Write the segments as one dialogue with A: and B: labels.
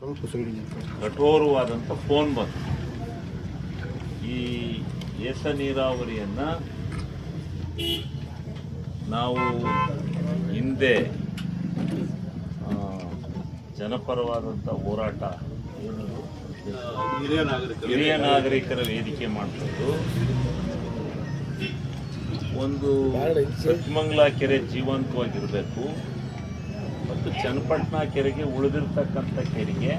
A: ಕಠೋರವಾದಂಥ phone ಬಂತು. ಈ ಏತ ನೀರಾವರಿಯನ್ನು ನಾವು ಹಿಂದೆ ಜನಪರವಾದಂಥ ಹೋರಾಟ ಏನದು ಹಿರಿಯ ನಾಗರಿಕರ ವೇದಿಕೆ ಮಾಡ್ತಿದ್ದು ಒಂದು ಸತ್ಮಂಗಲ ಕೆರೆ ಜೀವಂತವಾಗಿರಬೇಕು ಮತ್ತು ಚನ್ನಪಟ್ಟಣ ಕೆರೆಗೆ ಉಳಿದಿರ್ತಕ್ಕಂಥ ಕೆರೆಗೆ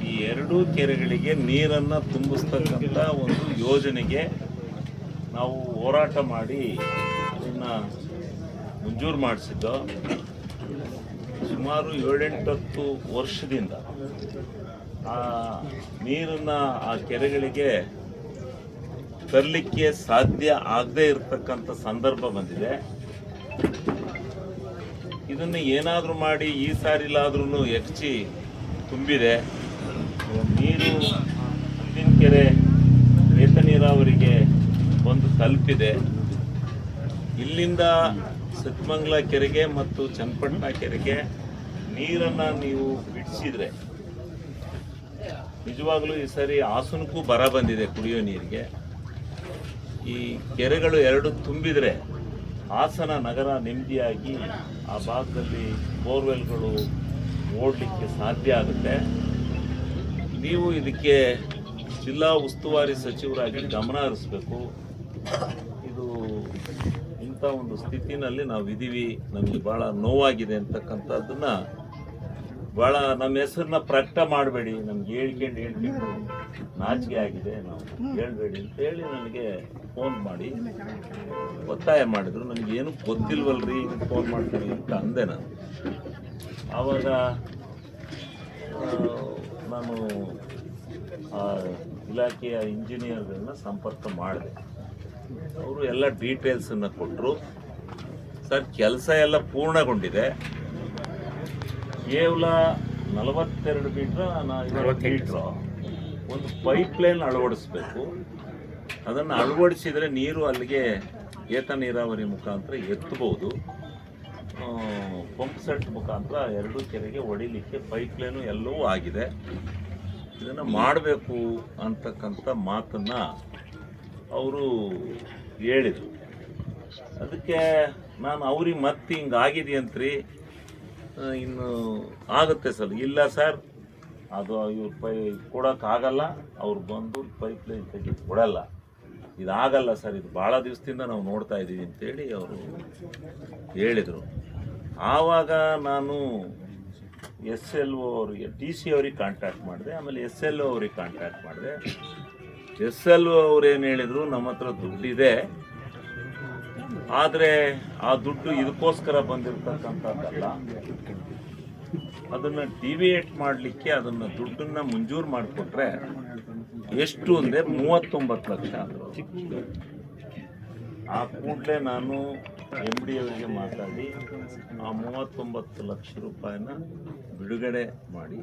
A: ಈ ಎರಡೂ ಕೆರೆಗಳಿಗೆ ನೀರನ್ನು ತುಂಬಿಸ್ತಕ್ಕಂಥ ಒಂದು ಯೋಜನೆಗೆ ನಾವು ಹೋರಾಟ ಮಾಡಿ ಅದನ್ನು ಮಂಜೂರು ಮಾಡಿಸಿದ್ದು. ಸುಮಾರು 7-8 ವರ್ಷದಿಂದ ಆ ನೀರನ್ನು ಆ ಕೆರೆಗಳಿಗೆ ತರಲಿಕ್ಕೆ ಸಾಧ್ಯ ಆಗದೇ ಇರತಕ್ಕಂಥ ಸಂದರ್ಭ ಬಂದಿದೆ. ಇದನ್ನು ಏನಾದರೂ ಮಾಡಿ ಈ ಸಾರಿಲಾದ್ರೂ ಹೆಚ್ಚಿ ತುಂಬಿದೆ. ನೀರು ಹಿಂದಿನ ಕೆರೆ ಏತ ನೀರಾವರಿಗೆ ಬಂದು ತಲುಪಿದೆ. ಇಲ್ಲಿಂದ ಸತ್ಮಂಗಲ ಕೆರೆಗೆ ಮತ್ತು ಚನ್ನಪಟ್ಟಣ ಕೆರೆಗೆ ನೀರನ್ನು ನೀವು ಬಿಡಿಸಿದ್ರೆ ನಿಜವಾಗ್ಲೂ ಈ ಸರಿ ಹಾಸನಕ್ಕೂ ಬರ ಬಂದಿದೆ ಕುಡಿಯೋ ನೀರಿಗೆ. ಈ ಕೆರೆಗಳು ಎರಡು ತುಂಬಿದರೆ ಹಾಸನ ನಗರ ನೆಮ್ಮದಿಯಾಗಿ ಆ ಭಾಗದಲ್ಲಿ ಬೋರ್ವೆಲ್ಗಳು ಓಡಲಿಕ್ಕೆ ಸಾಧ್ಯ ಆಗುತ್ತೆ. ನೀವು ಇದಕ್ಕೆ ಜಿಲ್ಲಾ ಉಸ್ತುವಾರಿ ಸಚಿವರಾಗಿ ಗಮನ ಹರಿಸಬೇಕು. ಇದು ಇಂಥ ಒಂದು ಸ್ಥಿತಿನಲ್ಲಿ ನಾವು ಇದ್ದೀವಿ, ನಮಗೆ ಭಾಳ ನೋವಾಗಿದೆ ಅಂತಕ್ಕಂಥದ್ದನ್ನು ಭಾಳ ನಮ್ಮ ಹೆಸರನ್ನ ಪ್ರಕಟ ಮಾಡಬೇಡಿ, ನಮ್ಗೆ ಹೇಳ್ಕೊಂಡು ನಾಚಿಕೆ ಆಗಿದೆ, ನಾವು ಹೇಳ್ಬೇಡಿ ಅಂತೇಳಿ ನನಗೆ ಫೋನ್ ಮಾಡಿ ಒತ್ತಾಯ ಮಾಡಿದರು. ನನಗೇನು ಗೊತ್ತಿಲ್ವಲ್ರಿ ಫೋನ್ ಮಾಡ್ತೀನಿ ಅಂತ ಅಂದೆ ನಾನು. ಆವಾಗ ನಾನು ಆ ಇಲಾಖೆಯ ಇಂಜಿನಿಯರ್ಗಳನ್ನ ಸಂಪರ್ಕ ಮಾಡಿದೆ. ಅವರು ಎಲ್ಲ ಡೀಟೇಲ್ಸನ್ನು ಕೊಟ್ಟರು. ಸರ್, ಕೆಲಸ ಎಲ್ಲ ಪೂರ್ಣಗೊಂಡಿದೆ, ಕೇವಲ 42 ಮೀಟ್ರ್ 40 ಮೀಟ್ರ್ ಒಂದು ಪೈಪ್ಲೈನ್ ಅಳವಡಿಸ್ಬೇಕು. ಅದನ್ನು ಅಳವಡಿಸಿದರೆ ನೀರು ಅಲ್ಲಿಗೆ ಏತ ನೀರಾವರಿ ಮುಖಾಂತರ ಎತ್ತಬಹುದು. ಪಂಪ್ ಸೆಟ್ ಮುಖಾಂತರ ಎರಡೂ ಕೆರೆಗೆ ಹೊಡಿಲಿಕ್ಕೆ ಪೈಪ್ಲೈನು ಎಲ್ಲವೂ ಆಗಿದೆ. ಇದನ್ನು ಮಾಡಬೇಕು ಅಂತಕ್ಕಂಥ ಮಾತನ್ನು ಅವರು ಹೇಳಿದರು. ಅದಕ್ಕೆ ನಾನು ಅವ್ರಿಗೆ ಮತ್ತೆ ಹಿಂಗಾಗಿದೆಯಂತ್ರಿ, ಇನ್ನು ಆಗುತ್ತೆ ಸರ್. ಇಲ್ಲ ಸರ್, ಅದು ಇವ್ರು ಕೊಡೋಕ್ಕಾಗಲ್ಲ, ಅವ್ರು ಬಂದು ಪೈಪ್ಲೈನ್ ತೆಗೆದು ಕೊಡಲ್ಲ, ಇದಾಗಲ್ಲ ಸರ್, ಇದು ಭಾಳ ದಿವಸದಿಂದ ನಾವು ನೋಡ್ತಾ ಇದ್ದೀವಿ ಅಂತೇಳಿ ಅವರು ಹೇಳಿದರು. ಆವಾಗ ನಾನು SLO ಅವರಿಗೆ TC ಅವ್ರಿಗೆ ಕಾಂಟ್ಯಾಕ್ಟ್ ಮಾಡಿದೆ. ಆಮೇಲೆ SLO ಅವ್ರಿಗೆ ಕಾಂಟ್ಯಾಕ್ಟ್ ಮಾಡಿದೆ. SLO ಅವ್ರು ಏನು ಹೇಳಿದರು, ನಮ್ಮ ಹತ್ರ ದುಡ್ಡಿದೆ, ಆದರೆ ಆ ದುಡ್ಡು ಇದಕ್ಕೋಸ್ಕರ ಬಂದಿರತಕ್ಕಂಥದ್ದಲ್ಲ, ಅದನ್ನು ಡಿವಿಯೇಟ್ ಮಾಡಲಿಕ್ಕೆ ಅದನ್ನು ದುಡ್ಡನ್ನು ಮಂಜೂರು ಮಾಡಿಕೊಟ್ರೆ ಎಷ್ಟು ಅಂದರೆ 39 ಲಕ್ಷ ಅಂದರು. ಆ ಕೂಡಲೇ ನಾನು MD ಅವರಿಗೆ ಮಾತಾಡಿ ಆ 39 ಲಕ್ಷ ರೂಪಾಯಿನ ಬಿಡುಗಡೆ ಮಾಡಿ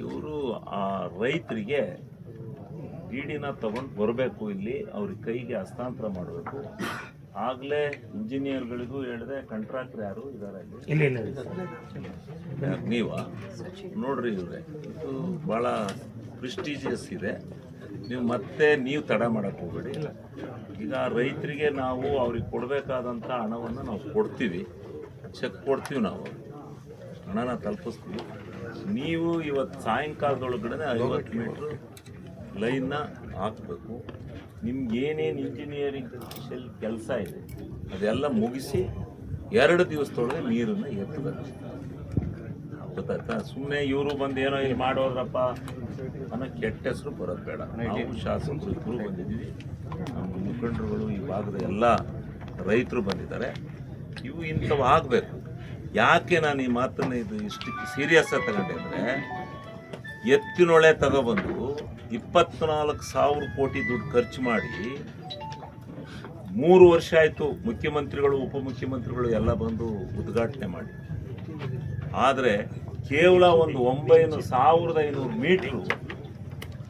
A: ಇವರು ಆ ರೈತರಿಗೆ DDನ ತಗೊಂಡು ಬರಬೇಕು, ಇಲ್ಲಿ ಅವ್ರಿಗೆ ಕೈಗೆ ಹಸ್ತಾಂತರ ಮಾಡಬೇಕು. ಆಗಲೇ ಇಂಜಿನಿಯರ್ಗಳಿಗೂ ಹೇಳಿದೆ, ಕಾಂಟ್ರಾಕ್ಟರ್ ಯಾರು ಇದ್ದಾರೆ ನೀವಾ ನೋಡ್ರಿ, ಇವ್ರೆ ಇದು ಭಾಳ ಪ್ರೆಸ್ಟೀಜಿಯಸ್ ಇದೆ, ನೀವು ತಡ ಮಾಡೋಕ್ಕೆ ಹೋಗಬೇಡಿ. ಈಗ ರೈತರಿಗೆ ನಾವು ಅವ್ರಿಗೆ ಕೊಡಬೇಕಾದಂಥ ಹಣವನ್ನು ನಾವು ಕೊಡ್ತೀವಿ, ಚೆಕ್ ಕೊಡ್ತೀವಿ, ನಾವು ಹಣನ ತಲುಪಿಸ್ತೀವಿ. ನೀವು ಇವತ್ತು ಸಾಯಂಕಾಲದೊಳಗಡೆ 50 ಮೀಟ್ರ್ ಲೈನ್ನ ಹಾಕಬೇಕು. ನಿಮ್ಗೆ ಏನೇನು ಇಂಜಿನಿಯರಿಂಗ್ ಕೆಲಸ ಇದೆ ಅದೆಲ್ಲ ಮುಗಿಸಿ 2 ದಿವಸದೊಳಗೆ ನೀರನ್ನು ಎತ್ತಬೇಕು. ಗೊತ್ತಾಯ್ತಾ? ಸುಮ್ಮನೆ ಇವರು ಬಂದು ಏನೋ ಇಲ್ಲಿ ಮಾಡೋದ್ರಪ್ಪ ಅನ್ನೋ ಕೆಟ್ಟ ಹೆಸರು ಬರೋದು ಬೇಡ. ನಾವು ಶಾಸಕರು ಇಬ್ಬರು ಬಂದಿದ್ದೀವಿ, ನಮ್ಮ ಮುಖಂಡರುಗಳು, ಈ ಭಾಗದ ಎಲ್ಲ ರೈತರು ಬಂದಿದ್ದಾರೆ. ಇವು ಇಂಥವು ಆಗಬೇಕು. ಯಾಕೆ ನಾನು ಈ ಮಾತನ್ನು ಇಷ್ಟು ಸೀರಿಯಸ್ ಆಗಿ ತಗೊಂಡೆ ಅಂದರೆ, ಎತ್ತಿನೊಳೆ ತಗೊಬಂದು 24,000 ಕೋಟಿ ದುಡ್ಡು ಖರ್ಚು ಮಾಡಿ 3 ವರ್ಷ ಆಯಿತು. ಮುಖ್ಯಮಂತ್ರಿಗಳು, ಉಪಮುಖ್ಯಮಂತ್ರಿಗಳು ಎಲ್ಲ ಬಂದು ಉದ್ಘಾಟನೆ ಮಾಡಿ, ಆದರೆ ಕೇವಲ ಒಂದು 1,500 ಮೀಟ್ರು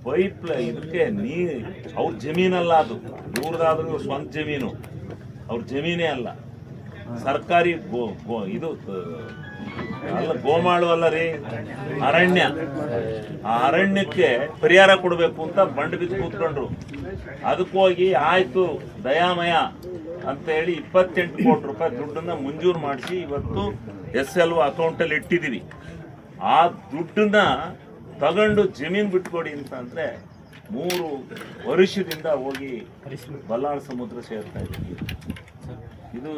A: ಪೈಪ್ ಇದಕ್ಕೆ ಅವ್ರ ಜಮೀನಲ್ಲ, ಅದು ಇವ್ರದಾದ್ರೂ ಸ್ವಂತ ಜಮೀನು, ಅವ್ರ ಜಮೀನೇ ಅಲ್ಲ, ಸರ್ಕಾರಿ ಇದು ಅಲ್ಲ ಗೋಮಾಳು ಅಲ್ಲ ರೀ, ಅರಣ್ಯ. ಆ ಅರಣ್ಯಕ್ಕೆ ಪರಿಹಾರ ಕೊಡಬೇಕು ಅಂತ ಬಂಡ್ ಬಿದ್ದು ಕೂತ್ಕೊಂಡ್ರು. ಅದಕ್ಕೆ ಹೋಗಿ ಆಯ್ತು ದಯಾಮಯ ಅಂತ ಹೇಳಿ 28 ಕೋಟಿ ರೂಪಾಯಿ ದುಡ್ಡನ್ನ ಮಂಜೂರು ಮಾಡಿಸಿ ಇವತ್ತು SLO ಅಕೌಂಟಲ್ಲಿ ಇಟ್ಟಿದ್ದೀವಿ. ಆ ದುಡ್ಡನ್ನ ತಗೊಂಡು ಜಮೀನು ಬಿಟ್ಕೊಡಿ ಅಂತಂದ್ರೆ 3 ವರ್ಷದಿಂದ ಹೋಗಿ ಬಲ್ಲಾಳ್ ಸಮುದ್ರ ಸೇರ್ತಾ ಇದ್ದೀವಿ.